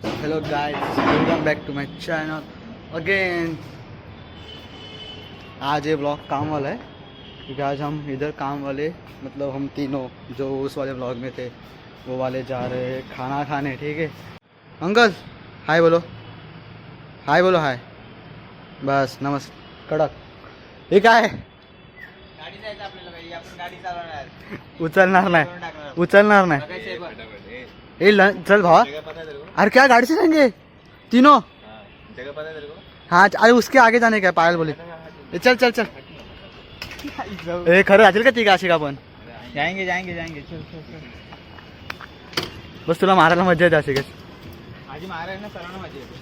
Hello guys, welcome back to my channel again. आज ये blog काम वाला है क्योंकि आज हम इधर काम वाले मतलब हम तीनों जो उस वाले ब्लॉग में थे वो वाले जा रहे हैं खाना खाने। ठीक है अंकल, हाय बोलो, हाय बोलो, हाय। बस नमस्कार कडक। हे काय गाडी जायचं आपल्याला घरी, आपण गाडी चालवणार. उचलणार नाही, उचलणार नाही। ए चल भावा, जगह पता है तेरे को? अरे क्या गाड़ी से जाएंगे तीनों? जगह पता है तेरे को? हाँ अरे उसके आगे जाने का है, पायल बोले। ए, चल चल चल। ए खरं राहतील का ती गाशी का पण? जाएंगे जाएंगे जाएंगे, चल चल चल. बस तुला मारायला मजा येते अशी काय? आजी मारा ना, सर्वांना मजा येते.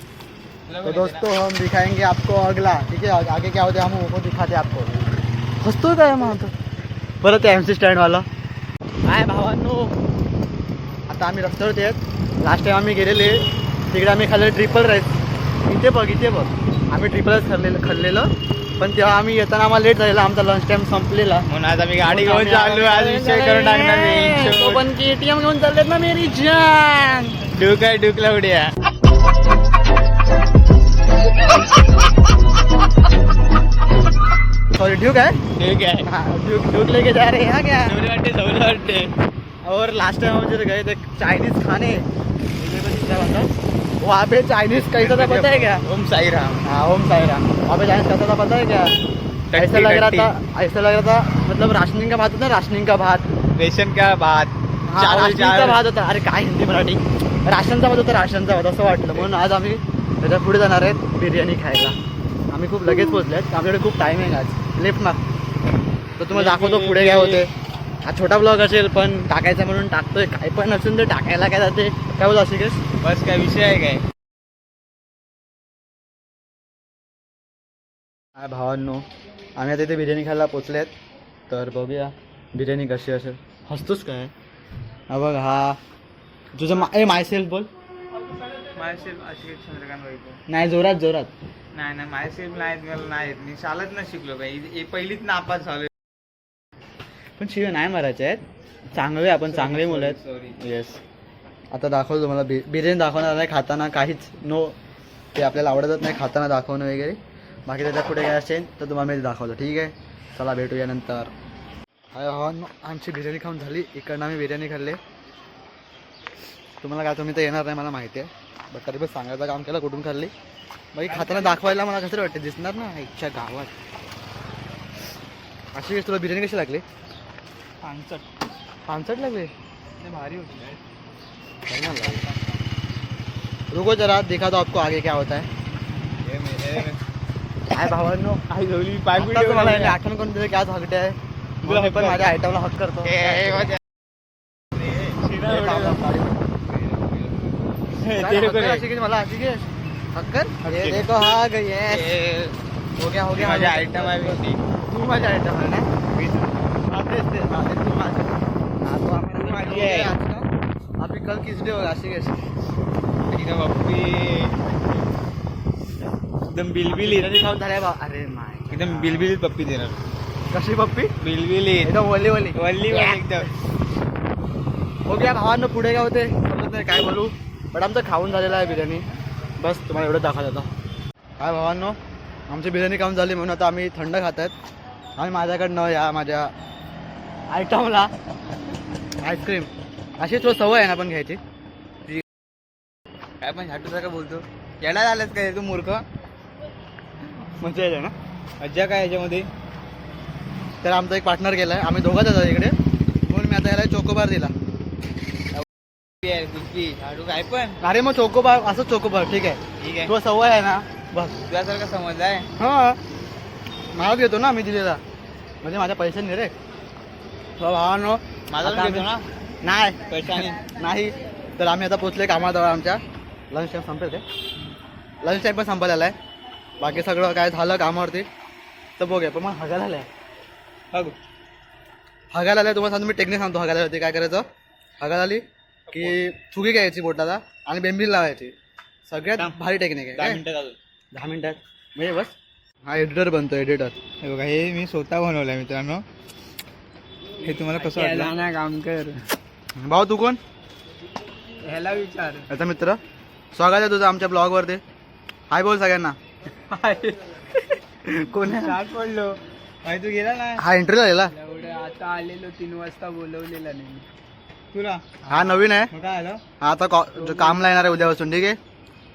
तो दोस्तों हम दिखाएंगे आपको अगला, ठीक है? आगे क्या होते हम वो दिखाते आपको। हसतो काय मग आता परत MC स्टँड वाला काय भावांनो? आता आम्ही रस्त्यावरती आहेत. लास्ट टाइम आम्ही गेलेले तिकडे आम्ही खाल्लेलं ट्रिपल राईस. इथे बघ, इथे बघ, आम्ही ट्रिपलच खाल्लेलं पण तेव्हा आम्ही येताना आम्हाला लेट झालेला, आमचा लंच टाइम संपलेला म्हणून आज आम्ही गाडी घेऊन चाललो. आज विषय करून टाकणार. तो पण KTM घेऊन चाललेत ना मेरी जान. डुक आहे, डुकला उड्या. सॉरी ड्यूक है, ठीक है. हाँ ड्यूक लेके जा रहे हैं क्या? सवले वाटते. और लास्ट टाइम हम जब गए थे चाइनीज खाने, वहाँ पे चाइनीज कैसा था पता है क्या? ओम साई राम. हाँ ओम साई राम. वहाँ पे चाइनीज कैसा था पता है क्या? ऐसा लग रहा था मतलब राशनिंग का भात होता है, राशनिंग का भात, रेशन का भात. हाँ राशनिंगचा भात होता. अरे काय हिंदी मराठी, राशनचा भात होता, राशनचा भात असं वाटलं. म्हणून आज आम्ही त्याच्या पुढे जाणार आहेत बिर्याणी खायला. आम्ही खूप लगेच पोहोचले आहेत, आपल्याकडे खूप टाईम आहे आज. लेफ्ट माग तर तुम्हाला दाखवतो पुढे काय होते. हा छोटा ब्लॉग असेल पण टाकायचा म्हणून टाकतोय. काय पण असेल तर टाकायला काय जाते. काय बोल अशी बस काय विषय आहे काय? काय भावांनो, आम्ही आता इथे बिर्याणी खायला पोचलेत. तर बघूया बिर्याणी कशी असेल. हसतोच काय? हा बघ, हा तुझं मायसेल्फ बोल. मायसेल्फ अशी चंद्रकांत वाईको. नाही जोरात जोरात. नाही नाही, मायसेल्फ नाही, मला नाही, मी शाळेत नाही शिकलो काही. पहिलीच नापास झालो. पण शिवाय नाही मारायचे आहेत. चांगले आपण चांगले मुलं आहेत. सॉरी. येस. आता दाखवतो तुम्हाला बिर्याणी दाखवणार नाही खाताना, काहीच नो, ते आपल्याला आवडतच नाही खाताना दाखवणं वगैरे. बाकी त्याच्या पुढे काय असेल तर तुम्हाला मी दाखवतो. ठीक आहे, चला भेटूया नंतर. हाय भावांनो, आमची बिर्याणी खाऊन झाली. इकडनं आम्ही बिर्याणी खाल्ले. तुम्हाला काय, तुम्ही तर येणार नाही मला माहिती आहे, बट तरी पण सांगायचं काम केलं कुठून खाल्ली. बाकी खाताना दाखवायला मला कसं वाटते, दिसणार ना इच्छा गावात. अशी तुला बिर्याणी कशी लागली? पानसट लागले, भारी होती. रुको जरा, दिखा दो आपको आगे क्या होता है. काय भावांनो, आई गवली पाय आता तुम्हाला याने आठवण करून दिलं की आज हॉलिडे आहे. मी पण माझ्या आयटमला हक करतो. मला अशी घे हक्कर. अरे देखो हा गई है. हो गया हो गया. माझ्या आयटम आहे. तू माझ्या आयटम आहे ना. तू माझ्या. हाँ तो आपण माझी आहे. अभी कल किस डे होगा? अशी कैसे पप्पी एकदम बिलबिली खाऊन झालाय बा. अरे माय, एकदम बिलबिली पप्पी देणार. कशी पप्पी? बिलबिली एकदम वल्ली वल्ली वल्ली एकदम. हो गया भावांनो, पुढे काय होते समजत नाही काय बोलू. बट आमचं खाऊन झालेलं आहे बिर्याणी. बस तुम्हाला एवढं दाखवत होता. काय भावांनो, आमची बिर्याणी खाऊन झाली म्हणून आता आम्ही थंड खात आहेत. आणि माझ्याकडनं या माझ्या आयटमला आईस्क्रीम. अशी तुला सवय आहे ना पण घ्यायची. काय पण झाटू का बोलतो, येणार आलास काय तू मूर्ख. मजा येते ना. मज्जा काय याच्यामध्ये? तर आमचा एक पार्टनर गेलाय, आम्ही दोघंच जातो इकडे, म्हणून मी आता याला चोकोबार दिला. कुल्फी झाडू काय पण. अरे मग चोकोबार, असं चोकोबार. ठीक आहे, ठीक आहे. तुला सवय आहे ना. बस तुझ्यासारखा समज आहे. हां, मला घेतो ना मी दिलेला, म्हणजे माझ्या पैसे नाही रे. भावानो माझा आता घेतो ना. नाही पैशाने नाही. तर आम्ही आता पोचले कामाजवळ. आमच्या लंच टाईम संपले ते, लंच टाईम पण संपलेला आहे. बाकी सगळं काय झालं कामावरती तर बघूया. पण मग हगायला आलं आहे, हगायला आलं. तुम्हाला सांगतो मी टेक्निक सांगतो हगायला होती काय करायचं. हगायला आली की फुगी घ्यायची बोटाला आणि बेंबील लावायची. सगळ्यात भारी टेक्निक आहे. 10 मिनिटात 10 मिनिटात म्हणजे बस. हा एडिटर बनतो, एडिटर. हे बघा, हे मी स्वतः बनवलंय मित्रांनो. हे तुम्हाला कसं वाटलं? काम कर भाऊ तू कोण? ह्याला विचार. याचा मित्र. स्वागत आहे तुझं आमच्या ब्लॉगवरती. हाय बोल सगळ्यांना. कोण आहे? शाळेत पडलो भाई, तू गेला ना हा इंटरव्ह्यू आलेला. एवढं आता आलेलो 3 वाजता बोलवलेला नाही तुला. हा नवीन आहे. मग काय आलं? हा आता कामला येणार आहे उद्यापासून. ठीक आहे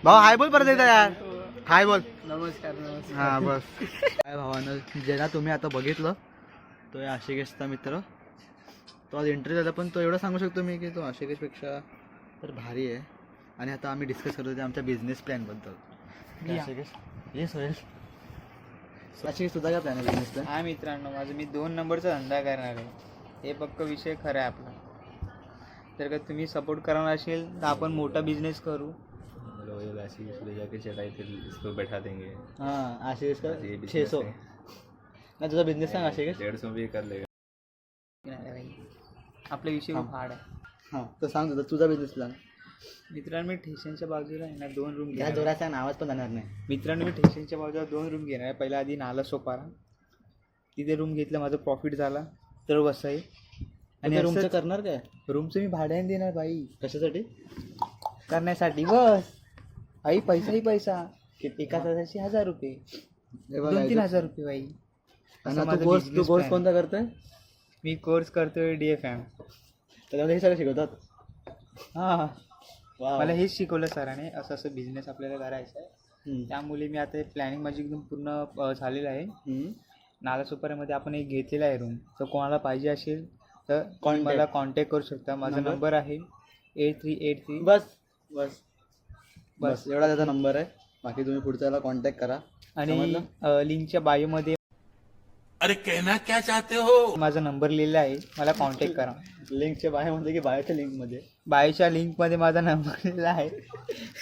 भाऊ. हाय बोल परत एकदा यार. हाय बोल. नमस्कार नमस्कार. हा बस. काय भावानं ज्याला तुम्ही आता बघितलं तो आहे आशिकेशचा मित्र. तो आज इंटरव्ह्यू झाला पण तो एवढं सांगू शकतो मी की तो आशिकेशपेक्षा तर भारी आहे. आणि आता आम्ही डिस्कस करत होते आमच्या बिझनेस प्लॅनबद्दल. या. आशिकेश ये सोहेल. आशिकेश तुझा काय प्लॅन आहे बिझनेस प्लॅन? हा मित्रांनो, माझं मी 2 नंबरचा धंदा करणार आहे. हे पक्क विषय खरा आहे आपला. तर का तुम्ही सपोर्ट करणार असेल तर आपण मोठा बिझनेस करू. इसको बैठा देंगे. हां आशिकेश का ये business 600. है. नाही तुझा बिझनेस सांग आशिकेश. 150 भी कर लेगा. नाही भाई, आपला विषय खूप हार्ड आहे. हां तर सांग तुझा बिझनेस प्लॅन. मित्रांनो, मी ठेशनच्या बाजूला आहे ना 2 रूम या घेणार. जोरात सांग आवाज पण जाणार नाही. मित्रांनो, मी ठेशनच्या बाजूला 2 रूम घेणार आहे. पहिला आधी नाला सोपारा, तिथे रूम घेतलं, माझं प्रॉफिट झाला तर वसई. आणि रूमचं करणार काय? रूमचं मी भाड्याने देणार बाई, कशासाठी? करण्यासाठी. बस आई, पैसाही पैसा. एका तासाचे 1000 रुपये, 2-3 हजार रुपये बाई. आणि माझा तू कोर्स business plan. कोणता करतोय? मी कोर्स करतोय DFM. त्याला हे सगळं शिकवतात. हां, वा मला हेच शिकवलं सरांनी. असं असं बिझनेस आपल्याला करायचा आहे. त्यामुळे मी आता प्लॅनिंग माझी एकदम पूर्ण झालेलं आहे. नालासोपाऱ्यामध्ये आपण एक घेतलेला आहे रूम. तर कोणाला पाहिजे असेल तर मला कॉन्टॅक्ट करू शकता. माझा नंबर आहे 8383. बस बस बस एवढा त्याचा नंबर आहे. बाकी तुम्ही पुढच्याला कॉन्टॅक्ट करा. आणि लिंकच्या बायोमध्ये अरे कहना क्या चाहते हो? माझा नंबर लिहिलेला आहे, मला कॉन्टॅक्ट करा. लिंकच्या बायोमध्ये की बायोच्या लिंकमध्ये? बायोच्या लिंकमध्ये माझा नंबर लिहिला आहे.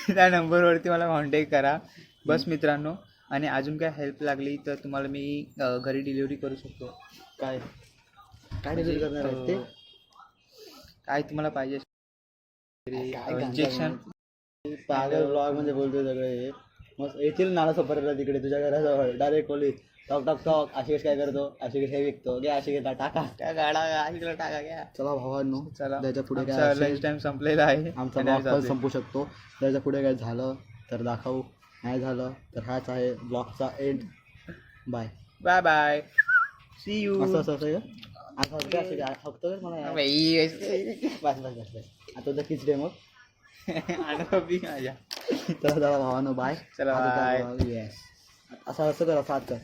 त्या नंबरवरती मला कॉन्टॅक्ट करा. बस मित्रांनो, आणि अजून काय हेल्प लागली तर तुम्हाला मी घरी डिलिव्हरी करू शकतो. काय काय डिलिव्हरी करणार आहे ते? काय तुम्हाला पाहिजे इंजेक्शन. पागल ब्लॉग म्हणजे बोलतोय सगळे हे. मग येतील नाला सफरला तिकडे तुझ्या घराजवळ direct police. Talk talk talk. Ashikesh काय करतो? आशिकेश हे विकतो. घ्या आशिकेशला टाका. त्या गाडा इकडे टाका घ्या. चला भावांनो, चला, त्याच्या पुढे आमचा काय लंच टाइम संपलेला आहे. आमचा आणि ब्लॉग आम्ही पण जातोय. संपू शकतो. त्याच्या पुढे काय झालं तर दाखवू, नाही झालं तर हाच आहे ब्लॉगचा end. Bye bye bye, see you. असं असं असं आज हसते असे हसतो मला यार. बस बस बस बस. आता उद्या किच डे मग. माझ्या चला चला भावानो बाय. चला, bye. येस असं असं कर, असं हात कर.